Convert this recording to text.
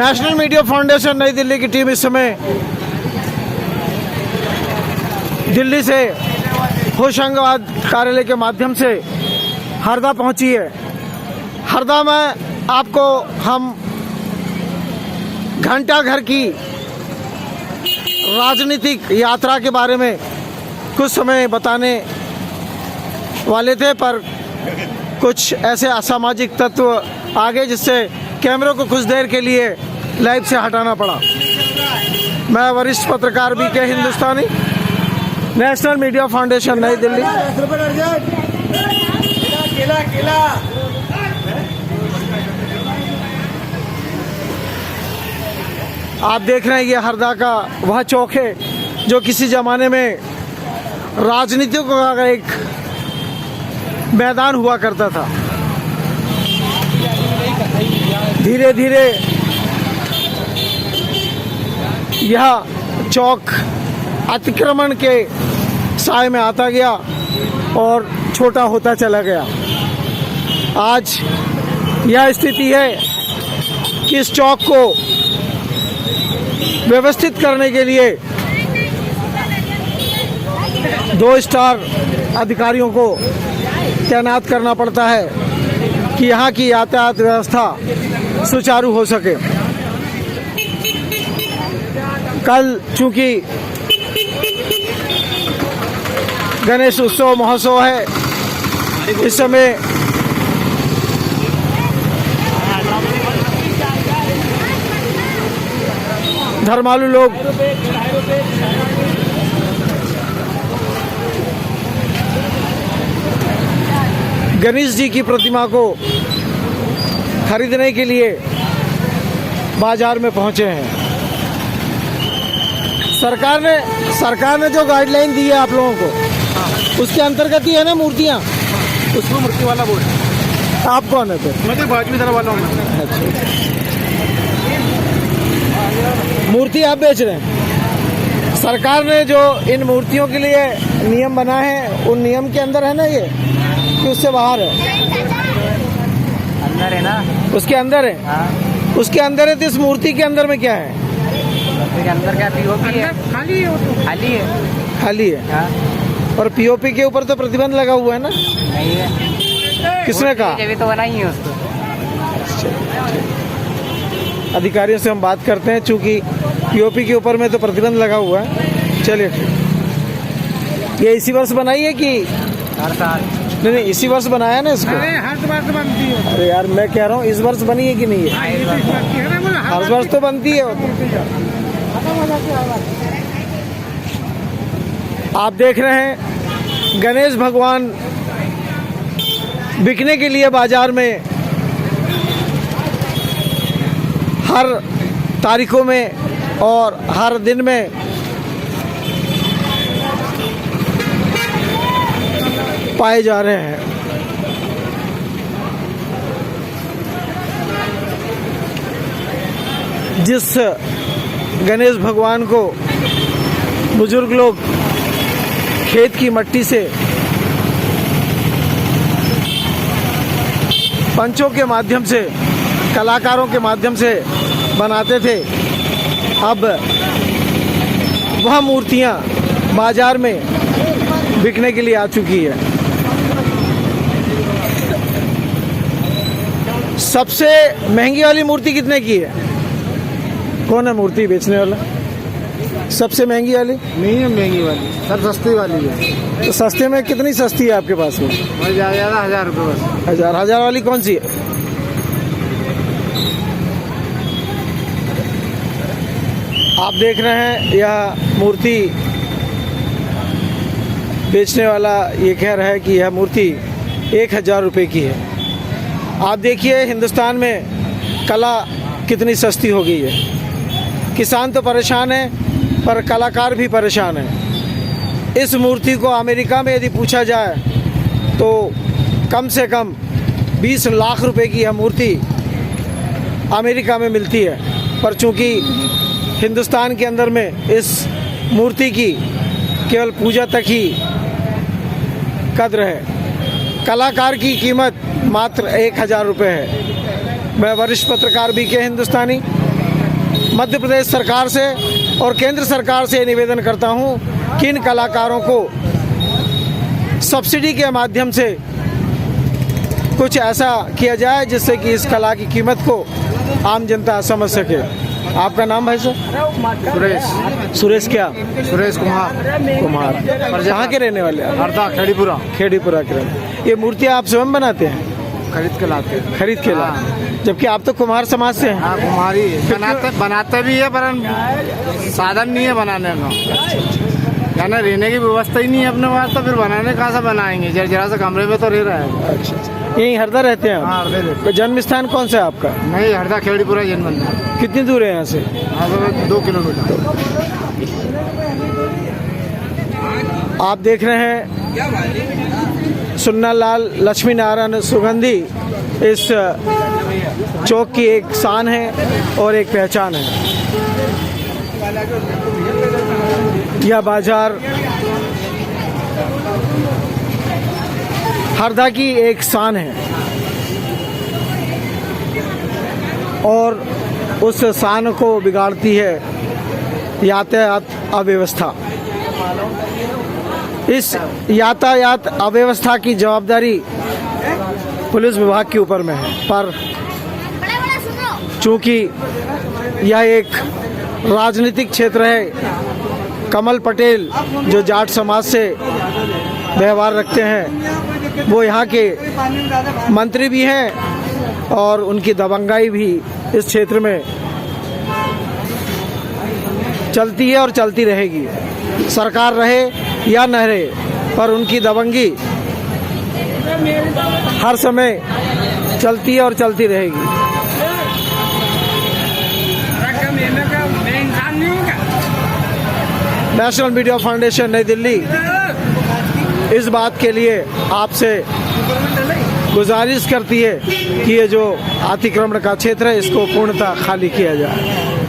National media foundation नई दिल्ली की team इस समय दिल्ली से होशंगाबाद कार्यालय के माध्यम से हरदा पहुंची है। हरदा में आपको हम घंटाघर की राजनीतिक यात्रा के बारे में कुछ समय बताने वाले थे, पर कुछ ऐसे असामाजिक तत्व आ गए जिससे कैमरों को कुछ देर के लिए लाइव से हटाना पड़ा। मैं वरिष्ठ पत्रकार BK हिंदुस्तानी, नेशनल मीडिया फाउंडेशन नई दिल्ली। आप देख रहे हैं ये हरदा का वह चौक है जो किसी ज़माने में राजनीतिक का एक मैदान हुआ करता था। धीरे धीरे यह चौक अतिक्रमण के साए में आता गया और छोटा होता चला गया। आज यह स्थिति है कि इस चौक को व्यवस्थित करने के लिए 2 स्टार अधिकारियों को तैनात करना पड़ता है कि यहाँ की यातायात व्यवस्था सुचारू हो सके। कल चूंकि गणेश उत्सव महोत्सव है, इस समय धर्मालु लोग गणेश जी की प्रतिमा को खरीदने के लिए बाजार में पहुंचे हैं। सरकार ने जो गाइडलाइन दी है आप लोगों को, उसके अंतर्गत ही है ना मूर्तियाँ? उसको मूर्ति वाला बोल। आप कौन है फिर? मैं तो भाजपा तरह वाला हूँ। मूर्ति आप बेच रहे हैं? सरकार ने जो इन मूर्तियों के लिए नियम बनाए हैं, उन नियम के अंदर है ना ये, कि उससे बाहर है? अंदर है ना। उसके अंदर है? हाँ। उसके अंदर है तो इस मूर्ति के अंदर में क्या है? मूर्ति के अंदर क्या पीओपी है? खाली है। वो तो खाली है। खाली है। हाँ। और पीओपी के ऊपर तो प्रतिबंध लगा हुआ है ना? नहीं है। किसने कहा? अभी तो बनाई है उसको। अधिकारियों से हम बात करते हैं, चूंकि पीओपी के ऊपर में तो प्रतिबंध लगा हुआ है। चलिए ठीक। ये इसी वर्ष बनाई है कि हर साल? नहीं, इसी वर्ष बनाया ना इसको? हर वर्ष बनती है। अरे यार, मैं कह रहा हूँ इस वर्ष बनी है कि नहीं है? हर वर्ष तो बनती है। आप देख रहे हैं गणेश भगवान बिकने के लिए बाजार में हर तारीखों में और हर दिन में पाए जा रहे हैं। जिस गणेश भगवान को बुजुर्ग लोग खेत की मट्टी से पंचों के माध्यम से, कलाकारों के माध्यम से बनाते थे, अब वह मूर्तियां बाजार में बिकने के लिए आ चुकी है। सबसे महंगी वाली मूर्ति कितने की है? कौन है मूर्ति बेचने वाला? सबसे महंगी वाली नहीं है, महंगी वाली सब सस्ती वाली है। तो सस्ते में कितनी सस्ती है आपके पास में? ज़्यादा 1000 रुपये बस। हजार वाली कौन सी है? आप देख रहे हैं यह मूर्ति बेचने वाला ये कह रहा है कि यह मूर्ति 1000 रुपये की है। आप देखिए हिंदुस्तान में कला कितनी सस्ती हो गई है। किसान तो परेशान है, पर कलाकार भी परेशान है। इस मूर्ति को अमेरिका में यदि पूछा जाए तो कम से कम 20 लाख रुपए की यह मूर्ति अमेरिका में मिलती है, पर चूंकि हिंदुस्तान के अंदर में इस मूर्ति की केवल पूजा तक ही कद्र है। कलाकार की कीमत मात्र 1000 रुपये है। मैं वरिष्ठ पत्रकार BK हिंदुस्तानी, मध्य प्रदेश सरकार से और केंद्र सरकार से निवेदन करता हूं कि इन कलाकारों को सब्सिडी के माध्यम से कुछ ऐसा किया जाए जिससे कि इस कला की कीमत को आम जनता समझ सके। आपका नाम भाई साहब? सुरेश। सुरेश क्या? सुरेश कुमार। कहाँ के रहने वाले हैं? हरदा खेड़ीपुरा। खेड़ीपुरा के रहने। ये मूर्तियाँ आप स्वयं बनाते हैं? खरीद के लाते हैं। खरीद के लाते, जबकि आप तो कुम्हार समाज से हैं। हाँ, कुम्हारी बनाते भी है, पर साधन नहीं है बनाने का। यानी रहने की व्यवस्था ही नहीं है अपने पास, तो फिर बनाने कहाँ से बनाएंगे? जरा सा कमरे में तो रह रहा है। अच्छा, यहीं हरदा रहते हैं? हाँ, हरदा रहते तो जन्म स्थान कौन सा है आपका? नहीं, हरदा खेड़ीपुरा जन्म। कितनी दूर है यहाँ से? 2 किलोमीटर। आप देख रहे हैं सुन्ना लाल लक्ष्मी नारायण सुगंधी इस चौक की एक शान है और एक पहचान है। यह बाजार हरदा की एक शान है और उस शान को बिगाड़ती है यातायात अव्यवस्था। इस यातायात अव्यवस्था की जवाबदारी पुलिस विभाग के ऊपर में है, पर चूंकि यह एक राजनीतिक क्षेत्र है, कमल पटेल जो जाट समाज से व्यवहार रखते हैं वो यहाँ के मंत्री भी हैं और उनकी दबंगाई भी इस क्षेत्र में चलती है और चलती रहेगी। सरकार रहे या न रहे, पर उनकी दबंगी हर समय चलती है और चलती रहेगी। नेशनल मीडिया फाउंडेशन नई दिल्ली इस बात के लिए आपसे गुजारिश करती है कि ये जो अतिक्रमण का क्षेत्र है इसको पूर्णतः खाली किया जाए।